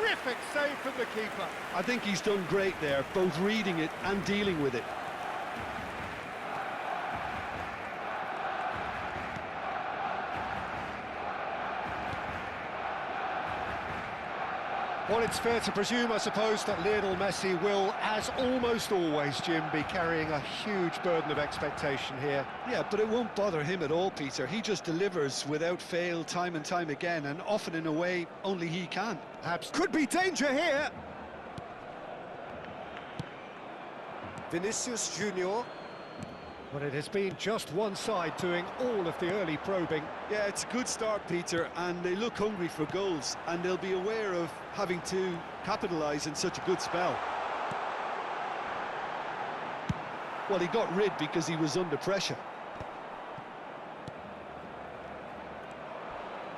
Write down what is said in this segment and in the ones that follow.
Terrific save from the keeper. I think he's done great there, both reading it and dealing with it. Well, it's fair to presume, I suppose, that Lionel Messi will, as almost always, Jim, be carrying a huge burden of expectation here. Yeah, but it won't bother him at all, Peter. He just delivers without fail time and time again, and often in a way only he can. Perhaps could be danger here. Vinicius Junior. Well, it has been just one side doing all of the early probing. Yeah, it's a good start, Peter, and they look hungry for goals, and they'll be aware of having to capitalise in such a good spell. Well, he got rid because he was under pressure.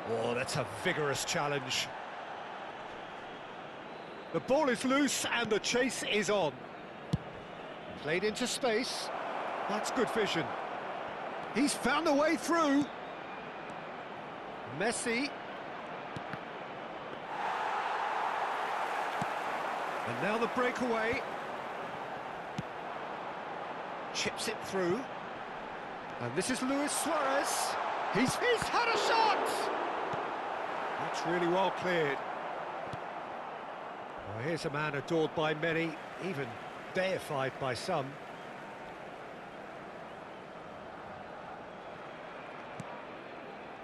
Oh, that's a vigorous challenge. The ball is loose and the chase is on. Played into space. That's good vision. He's found a way through. Messi. And now the breakaway. Chips it through. And this is Luis Suarez. He's had a shot! That's really well cleared. Well, here's a man adored by many, even deified by some.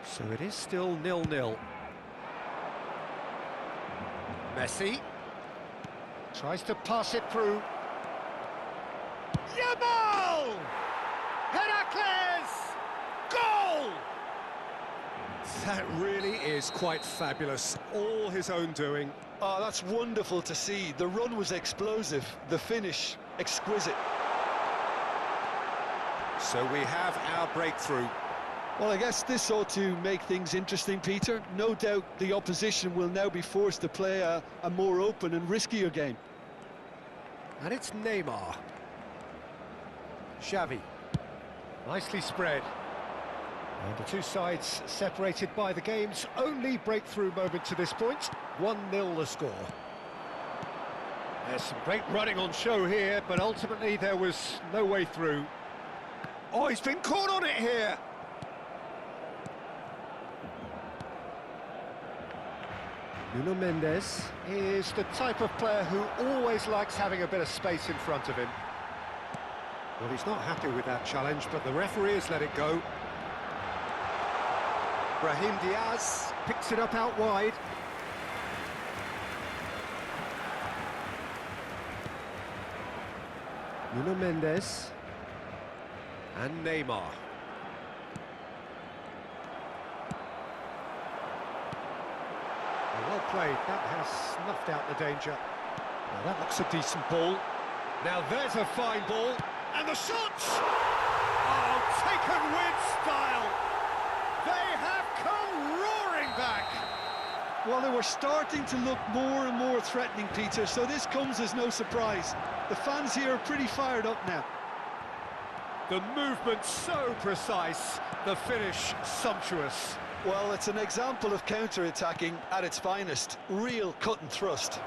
So it is still 0-0. Messi tries to pass it through. Yamal! Heracles! Goal! That really is quite fabulous. All his own doing. Oh, that's wonderful to see. The run was explosive, the finish exquisite. So we have our breakthrough. Well, I guess this ought to make things interesting, Peter. No doubt the opposition will now be forced to play a more open and riskier game. And it's Neymar. Xavi. Nicely spread. And the two sides separated by the game's only breakthrough moment to this point. 1-0 the score. There's some great running on show here, but ultimately there was no way through. Oh, he's been caught on it here! Nuno Mendes is the type of player who always likes having a bit of space in front of him. Well, he's not happy with that challenge, but the referee has let it go. Brahim Diaz picks it up out wide. Nuno Mendes and Neymar. Well played, that has snuffed out the danger. Now that looks a decent ball. Now there's a fine ball, and the shot! Oh, taken with style! They have come roaring back! Well, they were starting to look more and more threatening, Peter, so this comes as no surprise. The fans here are pretty fired up now. The movement so precise, the finish sumptuous. Well, it's an example of counter-attacking at its finest. Real cut and thrust.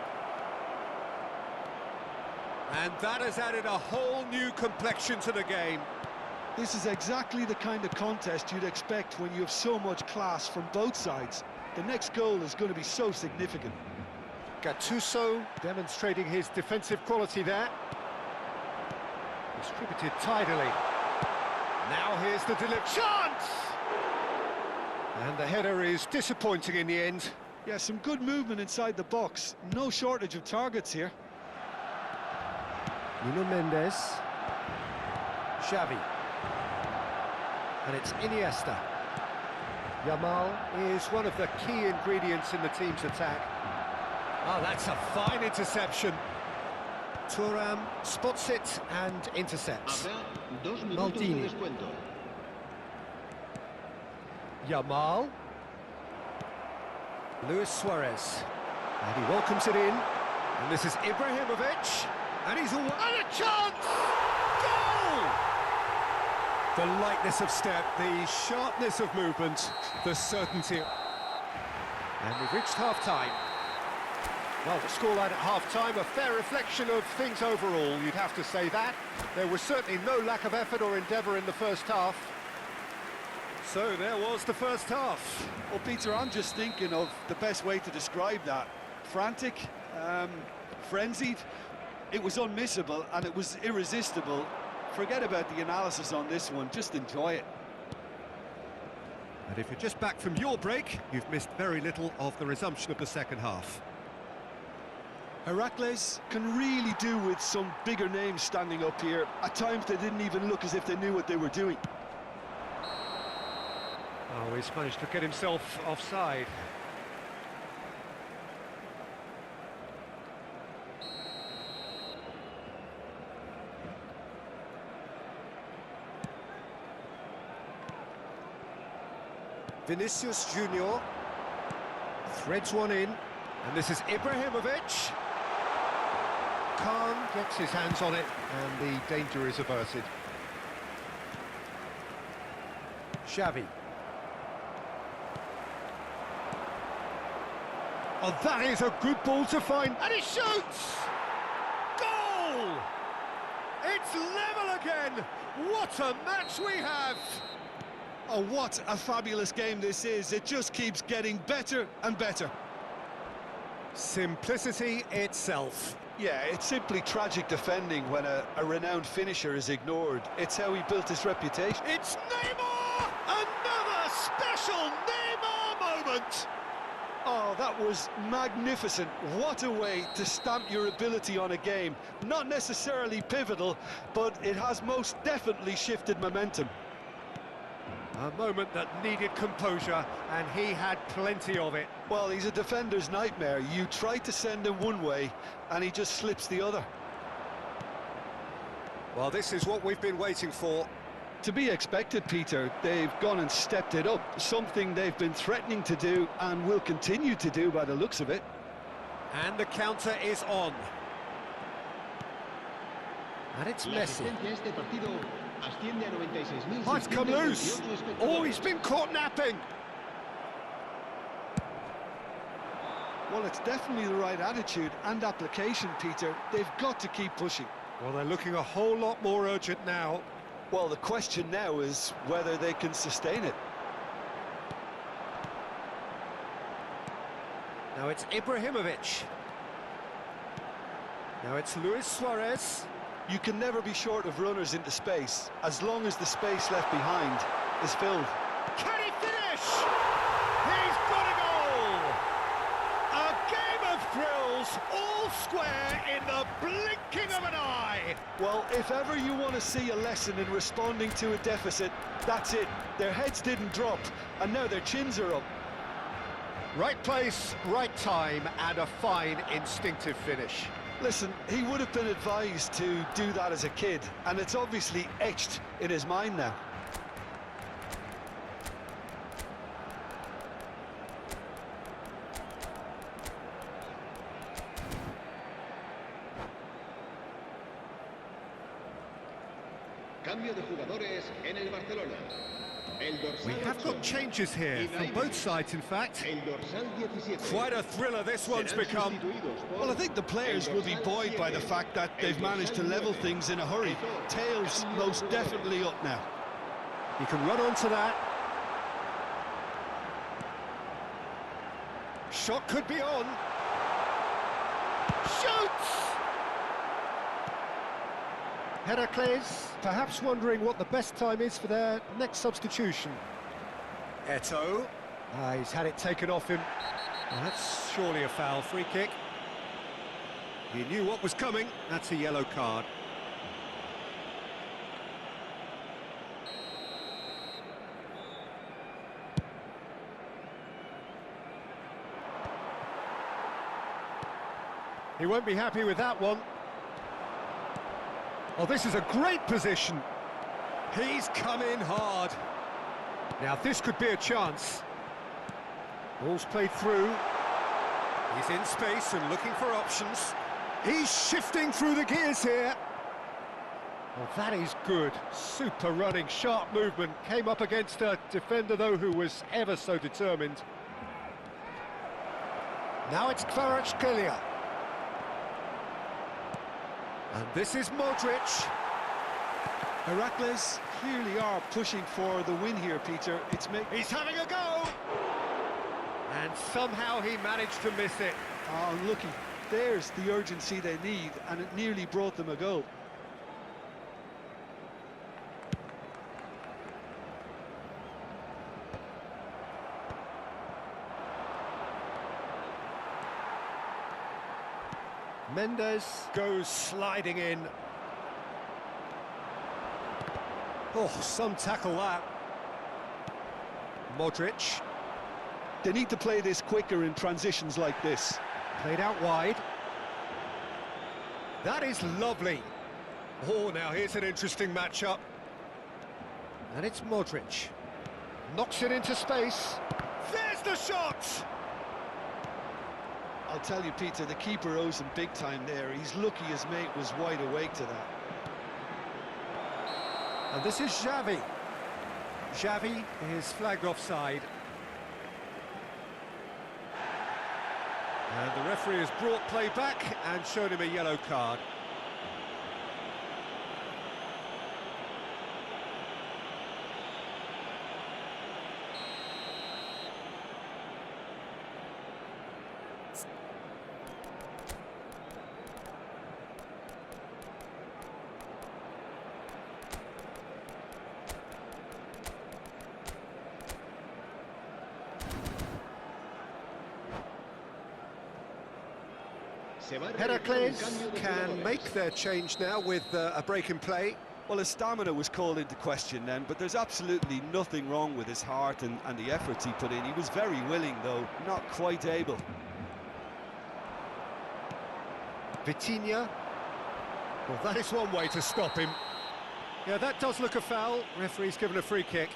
And that has added a whole new complexion to the game. This is exactly the kind of contest you'd expect when you have so much class from both sides. The next goal is going to be so significant. Gattuso demonstrating his defensive quality there. Distributed tidily. Now here's the delivery. Chance! And the header is disappointing in the end. Yeah, some good movement inside the box. No shortage of targets here. Nuno Mendes. Xavi. And it's Iniesta. Yamal is one of the key ingredients in the team's attack. Oh, that's a fine interception. Thuram spots it and intercepts. Maldini. Yamal. Luis Suarez. And he welcomes it in. And this is Ibrahimovic. And he's away. And a chance! Goal! The lightness of step, the sharpness of movement, the certainty. And we've reached half-time. Well, the scoreline at half-time, a fair reflection of things overall, you'd have to say that. There was certainly no lack of effort or endeavour in the first half. So there was the first half. Well, Peter, I'm just thinking of the best way to describe that. Frantic, frenzied. It was unmissable and it was irresistible. Forget about the analysis on this one, just enjoy it. And if you're just back from your break, you've missed very little of the resumption of the second half. Heracles can really do with some bigger names standing up here. At times they didn't even look as if they knew what they were doing. Oh, he's managed to get himself offside. Vinicius Junior threads one in, and this is Ibrahimovic. Khan gets his hands on it, and the danger is averted. Xavi. Oh, that is a good ball to find, and he shoots! Goal! It's level again! What a match we have! Oh, what a fabulous game this is. It just keeps getting better and better. Simplicity itself. Yeah, it's simply tragic defending when a renowned finisher is ignored. It's how he built his reputation. It's Neymar! Another special Neymar moment! Oh, that was magnificent. What a way to stamp your ability on a game. Not necessarily pivotal, but it has most definitely shifted momentum. A moment that needed composure, and he had plenty of it. Well, he's a defender's nightmare. You try to send him one way, and he just slips the other. Well, this is what we've been waiting for. To be expected, Peter. They've gone and stepped it up, something they've been threatening to do and will continue to do by the looks of it. And the counter is on. And it's Messi. Might come loose. Oh, he's been caught napping. Well, it's definitely the right attitude and application, Peter. They've got to keep pushing. Well, they're looking a whole lot more urgent now. Well, the question now is whether they can sustain it. Now it's Ibrahimovic. Now it's Luis Suarez. You can never be short of runners into space, as long as the space left behind is filled. Can he finish? He's got a goal! A game of thrills, all square in the blinking of an eye. Well, if ever you want to see a lesson in responding to a deficit, that's it. Their heads didn't drop, and now their chins are up. Right place, right time, and a fine instinctive finish. Listen, he would have been advised to do that as a kid, and it's obviously etched in his mind now. Cambio de jugadores en el Barcelona. We have got changes here, from both sides in fact. Quite a thriller this one's become. Well, I think the players will be buoyed by the fact that they've managed to level things in a hurry. Tails most definitely up now. He can run onto that. Shot could be on. Shoots! Heracles, perhaps wondering what the best time is for their next substitution. Eto'o. He's had it taken off him. Well, that's surely a foul. Free kick. He knew what was coming. That's a yellow card. He won't be happy with that one. Oh, this is a great position. He's come in hard. Now, this could be a chance. Ball's played through. He's in space and looking for options. He's shifting through the gears here. Well, that is good. Super running, sharp movement. Came up against a defender, though, who was ever so determined. Now it's Kvaratskhelia. And this is Modric. Heracles clearly are pushing for the win here, Peter. He's having a go! And somehow he managed to miss it. Unlucky. There's the urgency they need, and it nearly brought them a goal. Mendes goes sliding in. Oh, some tackle that. Modric. They need to play this quicker in transitions like this. Played out wide. That is lovely. Oh, now here's an interesting matchup. And it's Modric. Knocks it into space. There's the shot! I'll tell you, Peter, the keeper owes him big time there. He's lucky his mate was wide awake to that. And this is Xavi. Xavi is flagged offside. And the referee has brought play back and shown him a yellow card. Heracles can make their change now with a break in play. Well, his stamina was called into question then, but there's absolutely nothing wrong with his heart and the efforts he put in. He was very willing, though, not quite able. Vitinha. Well, that is one way to stop him. Yeah, that does look a foul. Referee's given a free kick.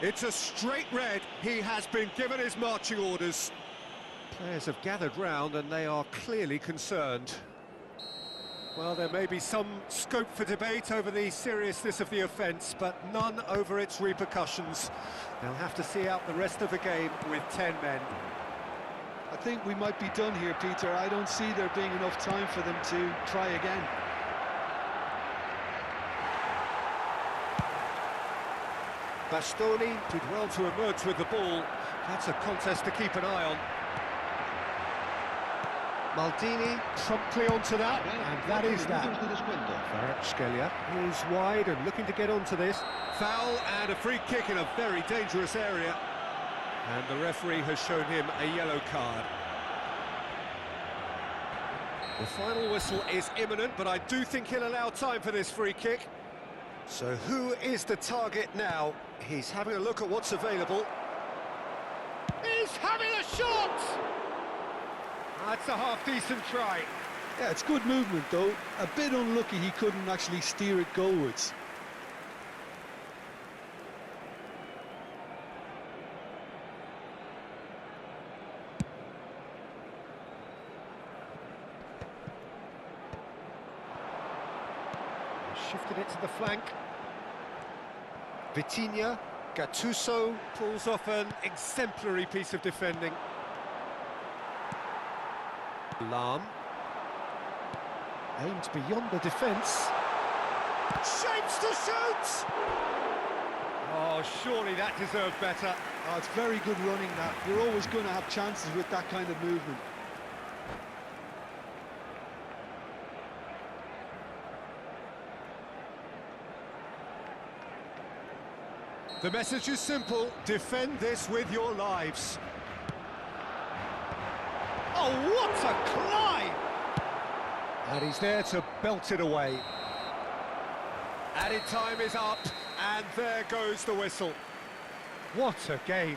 It's a straight red. He has been given his marching orders. Players have gathered round and they are clearly concerned. Well, there may be some scope for debate over the seriousness of the offence, but none over its repercussions. They'll have to see out the rest of the game with 10 men. I think we might be done here, Peter. I don't see there being enough time for them to try again. Bastoni did well to emerge with the ball. That's a contest to keep an eye on. Maldini promptly onto that, and that is that. Kvaratskhelia is wide and looking to get onto this. Foul and a free kick in a very dangerous area. And the referee has shown him a yellow card. The final whistle is imminent, but I do think he'll allow time for this free kick. So who is the target now? He's having a look at what's available. He's having a shot! That's a half-decent try. Yeah, it's good movement, though. A bit unlucky he couldn't actually steer it goalwards. Shifted it to the flank. Vitinha, Gattuso pulls off an exemplary piece of defending. Lahm aimed beyond the defence. Shapes to shoot! Oh, surely that deserved better. Oh, it's very good running, that. You're always going to have chances with that kind of movement. The message is simple: defend this with your lives. Oh, what a climb! And he's there to belt it away. Added time is up, and there goes the whistle. What a game.